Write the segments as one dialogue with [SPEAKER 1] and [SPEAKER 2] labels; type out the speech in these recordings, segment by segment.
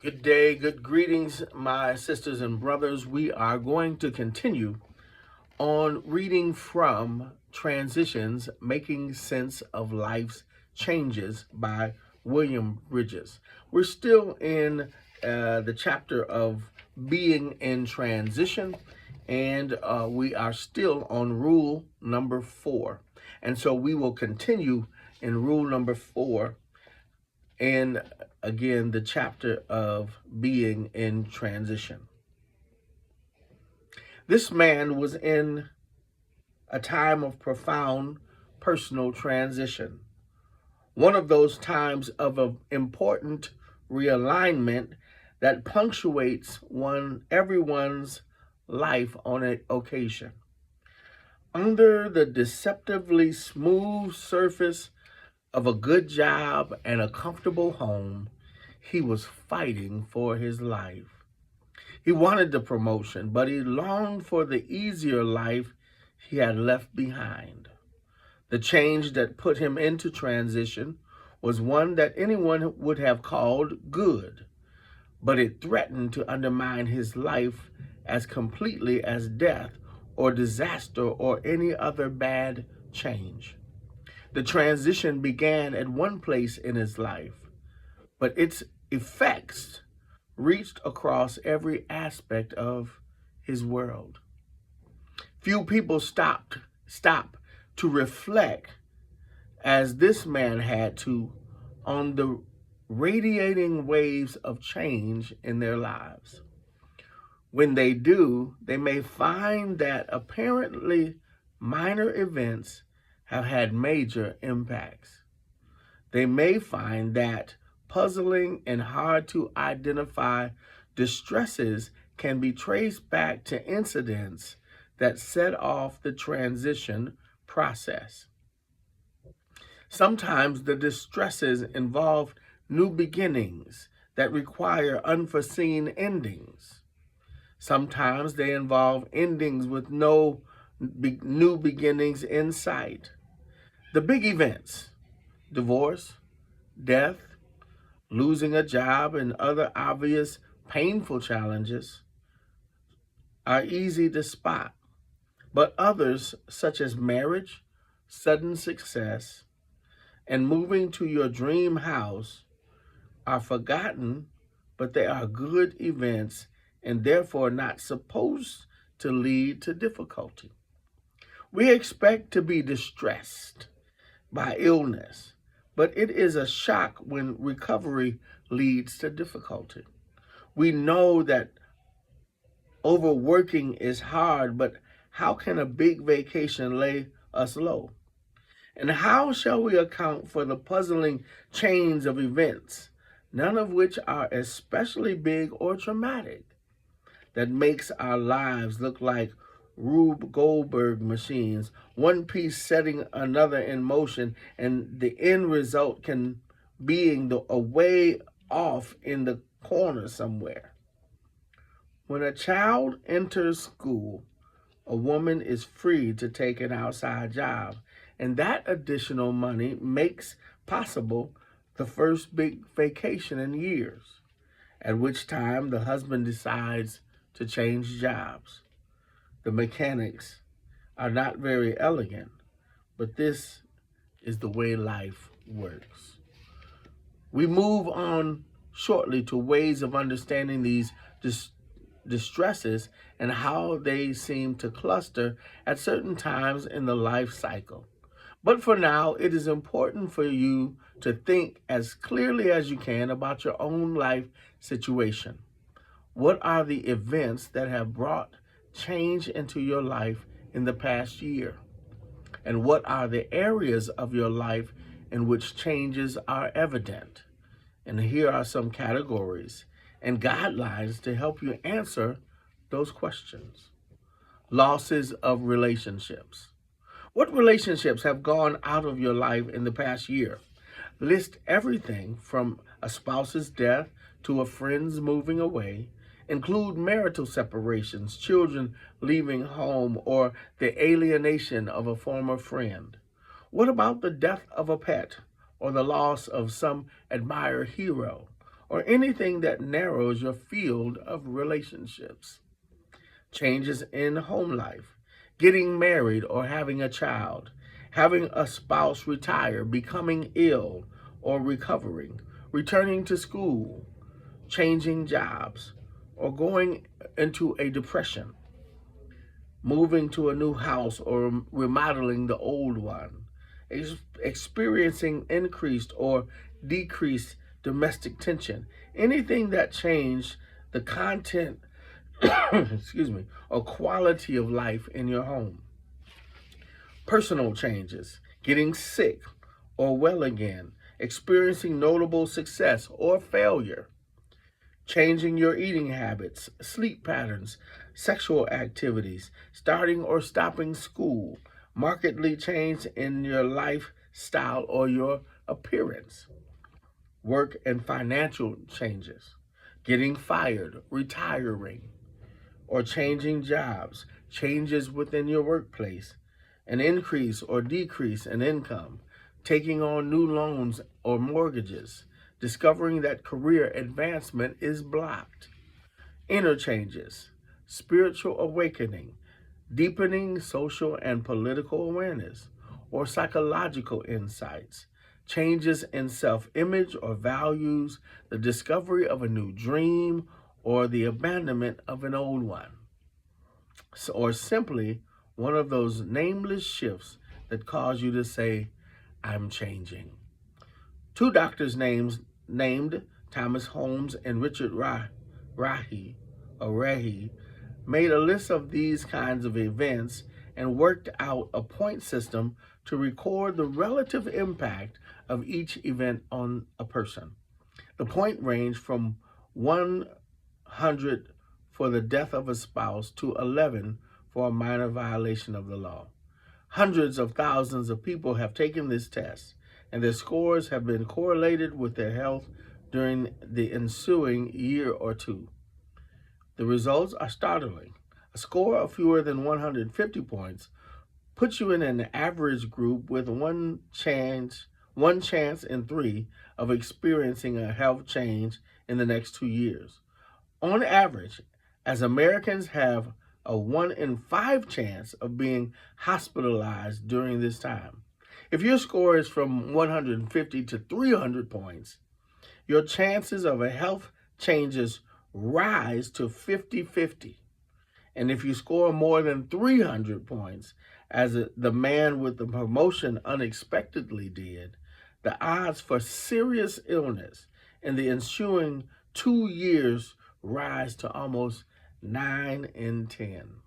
[SPEAKER 1] Good day, good greetings, my sisters and brothers. We are going to continue on reading from Transitions Making Sense of Life's Changes by William Bridges. We're still in the chapter of being in transition, and we are still on rule number 4. And so we will continue in rule number 4 and again, the chapter of being in transition. This man was in a time of profound personal transition, one of those times of an important realignment that punctuates everyone's life on an occasion. Under the deceptively smooth surface of a good job and a comfortable home, he was fighting for his life. He wanted the promotion, but he longed for the easier life he had left behind. The change that put him into transition was one that anyone would have called good, but it threatened to undermine his life as completely as death or disaster or any other bad change. The transition began at one place in his life, but its effects reached across every aspect of his world. Few people stop to reflect as this man had to on the radiating waves of change in their lives. When they do, they may find that apparently minor events have had major impacts. They may find that puzzling and hard to identify distresses can be traced back to incidents that set off the transition process. Sometimes the distresses involve new beginnings that require unforeseen endings. Sometimes they involve endings with no new beginnings in sight. The big events, divorce, death, losing a job, and other obvious painful challenges, are easy to spot. But others, such as marriage, sudden success, and moving to your dream house, are forgotten, but they are good events and therefore not supposed to lead to difficulty. We expect to be distressed by illness, but it is a shock when recovery leads to difficulty. We know that overworking is hard, but how can a big vacation lay us low? And how shall we account for the puzzling chains of events, none of which are especially big or traumatic, that makes our lives look like Rube Goldberg machines, one piece setting another in motion, and the end result can being a way off in the corner somewhere. When a child enters school, a woman is free to take an outside job, and that additional money makes possible the first big vacation in years, at which time the husband decides to change jobs. The mechanics are not very elegant, but this is the way life works. We move on shortly to ways of understanding these distresses and how they seem to cluster at certain times in the life cycle. But for now, it is important for you to think as clearly as you can about your own life situation. What are the events that have brought change into your life in the past year? And what are the areas of your life in which changes are evident? And here are some categories and guidelines to help you answer those questions. Losses of relationships. What relationships have gone out of your life in the past year? List everything from a spouse's death to a friend's moving away. Include marital separations, children leaving home, or the alienation of a former friend. What about the death of a pet or the loss of some admired hero? or anything that narrows your field of relationships. Changes in home life, getting married or having a child, having a spouse retire, becoming ill or recovering, returning to school, changing jobs, or going into a depression, moving to a new house or remodeling the old one, experiencing increased or decreased domestic tension, anything that changed the content, or quality of life in your home. Personal changes, getting sick or well again, experiencing notable success or failure, changing your eating habits, sleep patterns, sexual activities, starting or stopping school, markedly change in your lifestyle or your appearance, work and financial changes, getting fired, retiring, or changing jobs, changes within your workplace, an increase or decrease in income, taking on new loans or mortgages, discovering that career advancement is blocked, interchanges, spiritual awakening, deepening social and political awareness, or psychological insights, changes in self-image or values, the discovery of a new dream, or the abandonment of an old one, or simply one of those nameless shifts that cause you to say, I'm changing. Two doctors named Thomas Holmes and Richard Rahe made a list of these kinds of events and worked out a point system to record the relative impact of each event on a person. The point ranged from 100 for the death of a spouse to 11 for a minor violation of the law. Hundreds of thousands of people have taken this test, and their scores have been correlated with their health during the ensuing year or two. The results are startling. A score of fewer than 150 points puts you in an average group with one chance in 3 of experiencing a health change in the next 2 years. On average, as Americans have a 1 in 5 chance of being hospitalized during this time. If your score is from 150 to 300 points, your chances of a health changes rise to 50-50. And if you score more than 300 points, as the man with the promotion unexpectedly did, the odds for serious illness in the ensuing 2 years rise to almost 9 in 10.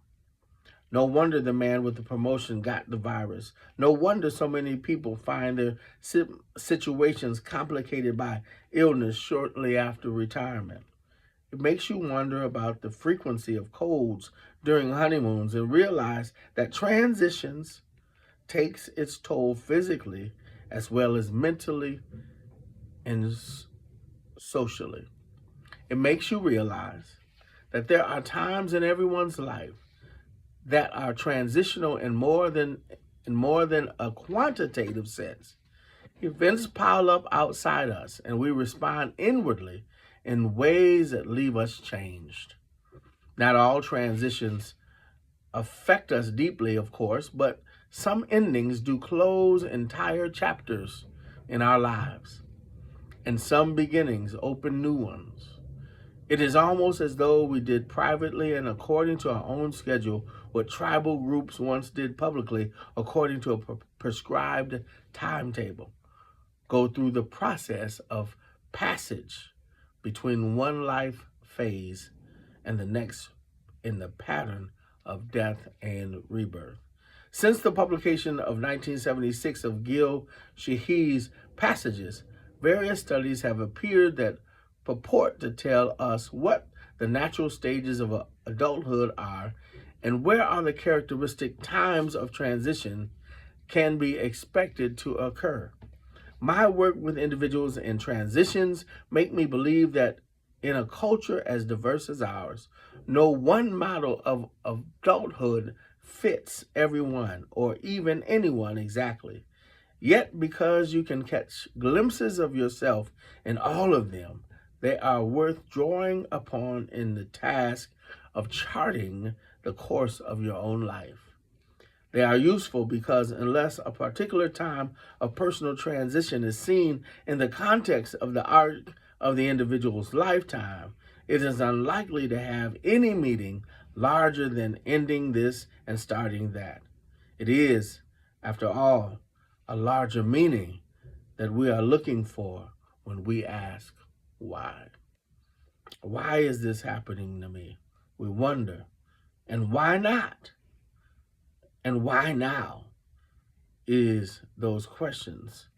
[SPEAKER 1] No wonder the man with the promotion got the virus. No wonder so many people find their situations complicated by illness shortly after retirement. It makes you wonder about the frequency of colds during honeymoons and realize that transitions takes its toll physically as well as mentally and socially. It makes you realize that there are times in everyone's life that are transitional in more than a quantitative sense. Events pile up outside us and we respond inwardly in ways that leave us changed. Not all transitions affect us deeply, of course, but some endings do close entire chapters in our lives, and some beginnings open new ones. It is almost as though we did privately and according to our own schedule what tribal groups once did publicly according to a prescribed timetable. Go through the process of passage between one life phase and the next in the pattern of death and rebirth. Since the publication of 1976 of Gil Sheehy's Passages, various studies have appeared that purport to tell us what the natural stages of adulthood are and where are the characteristic times of transition can be expected to occur. My work with individuals in transitions make me believe that in a culture as diverse as ours, no one model of adulthood fits everyone or even anyone exactly. Yet, because you can catch glimpses of yourself in all of them, They are worth drawing upon in the task of charting the course of your own life. They are useful because unless a particular time of personal transition is seen in the context of the arc of the individual's lifetime, it is unlikely to have any meaning larger than ending this and starting that. It is, after all, a larger meaning that we are looking for when we ask why. Why is this happening to me? We wonder. And why not? And why now is those questions